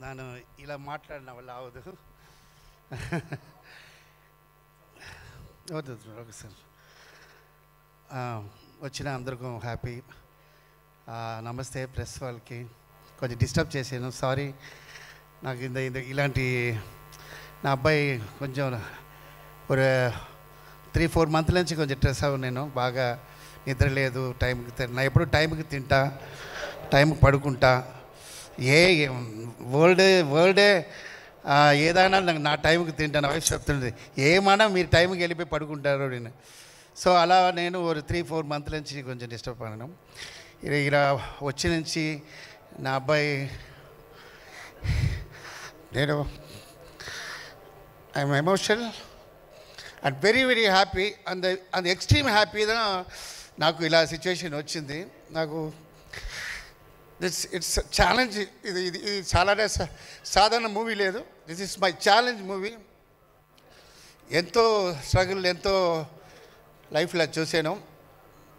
ನಾನು ఇలా మాట్లాడిన వల్ల అవదు ఓకే సార్ వచ్చిన అందరికీ హ్యాపీ నమస్తే ప్రెస్ వాళ్ళకి కొంచెం డిస్టర్బ్ చేశాను సారీ నాకు ఇలాంటి నా అబ్బాయి కొంచెం ఒక 3-4 మంత్ల నుంచి కొంచెం స్ట్రెస్ అవ్వ నేను బాగా నిద్ర లేదు టైంకి నా ఎప్పుడు టైంకి తింటా టైంకి పడుకుంటా వరల్డే ఏదైనా నా టైంకి తింటాను వైఫ్ చెప్తుంది ఏమైనా మీరు టైంకి వెళ్ళిపోయి పడుకుంటారు నేను సో అలా నేను ఒక 3-4 మంత్ల నుంచి కొంచెం డిస్టర్బ్ అయ్యాను ఇలా వచ్చి నుంచి నా అబ్బాయి నేను I'm emotional and very happy and extreme హ్యాపీగా నాకు ఇలా సిచ్యువేషన్ వచ్చింది నాకు ఇట్స్ ఛాలెంజ్ ఇది చాలా సాధారణ మూవీ లేదు this is my challenge movie ఎంతో స్ట్రగుల్ ఎంతో లైఫ్లో చూసాను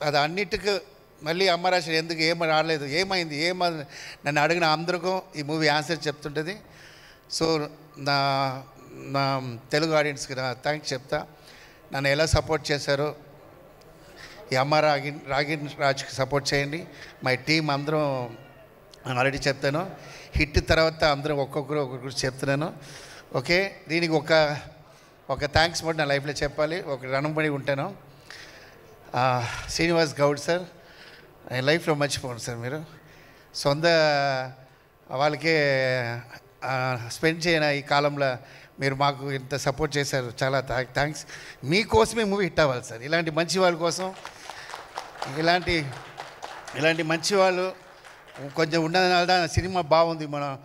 అది అన్నిటికీ మళ్ళీ అమ్మరాశి ఎందుకు ఏమి రాలేదు ఏమైంది నన్ను అడిగిన అందరికీ ఈ మూవీ ఆన్సర్ చెప్తుంటుంది సో నా తెలుగు ఆడియన్స్కి నా థ్యాంక్స్ చెప్తా నన్ను ఎలా సపోర్ట్ చేశారో ఈ అమ్మ రాగిన్ రాజ్కి సపోర్ట్ చేయండి మై టీం అందరం ఆల్రెడీ చెప్తాను హిట్ తర్వాత అందరం ఒక్కొక్కరు చెప్తున్నాను ఓకే దీనికి ఒక థ్యాంక్స్ కూడా నా లైఫ్లో చెప్పాలి ఒక రణంబడి ఉంటాను శ్రీనివాస్ గౌడ్ సార్ లైఫ్లో మర్చిపోండి సార్ మీరు సొంత వాళ్ళకే స్పెండ్ చేయన ఈ కాలంలో మీరు మాకు ఇంత సపోర్ట్ చేశారు చాలా థ్యాంక్స్ మీకోసమే మూవీ హిట్ అవ్వాలి సార్ ఇలాంటి మంచి వాళ్ళ కోసం ఇలాంటి మంచి వాళ్ళు కొంచెం ఉండడం సినిమా బాగుంది మన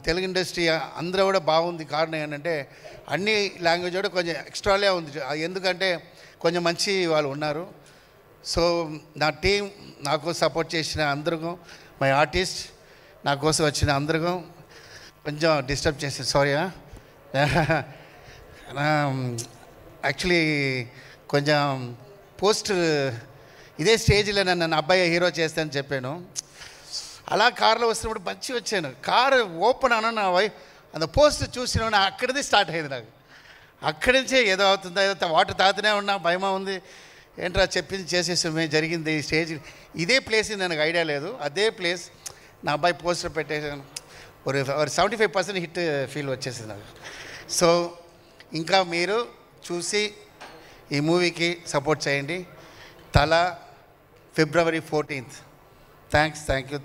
తెలుగు ఇండస్ట్రీ అందరూ కూడా బాగుంది కారణం ఏంటంటే అన్ని లాంగ్వేజ్ కూడా కొంచెం ఎక్స్ట్రాలే ఉంది ఎందుకంటే కొంచెం మంచి వాళ్ళు ఉన్నారు సో నా టీం నాకు సపోర్ట్ చేసిన అందరికీ మై ఆర్టిస్ట్ నా కోసం వచ్చిన అందరికీ కొంచెం డిస్టర్బ్ చేసి సారీ యాక్చువల్లీ కొంచెం పోస్ట్ ఇదే స్టేజ్లో నన్ను అబ్బాయి హీరో చేస్తానని చెప్పాను అలా కారులో వస్తున్నప్పుడు మంచి వచ్చాను కారు ఓపెన్ అన్న నా వైఫ్ అంత పోస్ట్ చూసిన అక్కడిది స్టార్ట్ అయ్యింది నాకు అక్కడి నుంచే ఏదో అవుతుందో ఏదో వాటర్ తాగుతూనే ఉన్నా భయమా ఉంది ఏంట్రా చెప్పింది చేసేసి జరిగింది ఈ స్టేజ్ ఇదే ప్లేస్ నాకు ఐడియా లేదు అదే ప్లేస్ నా అబ్బాయి పోస్టర్ పెట్టేసాను ఒక 75% హిట్ ఫీల్ వచ్చేసింది నాకు సో ఇంకా మీరు చూసి ఈ మూవీకి సపోర్ట్ చేయండి తల February 14th థ్యాంక్ యూ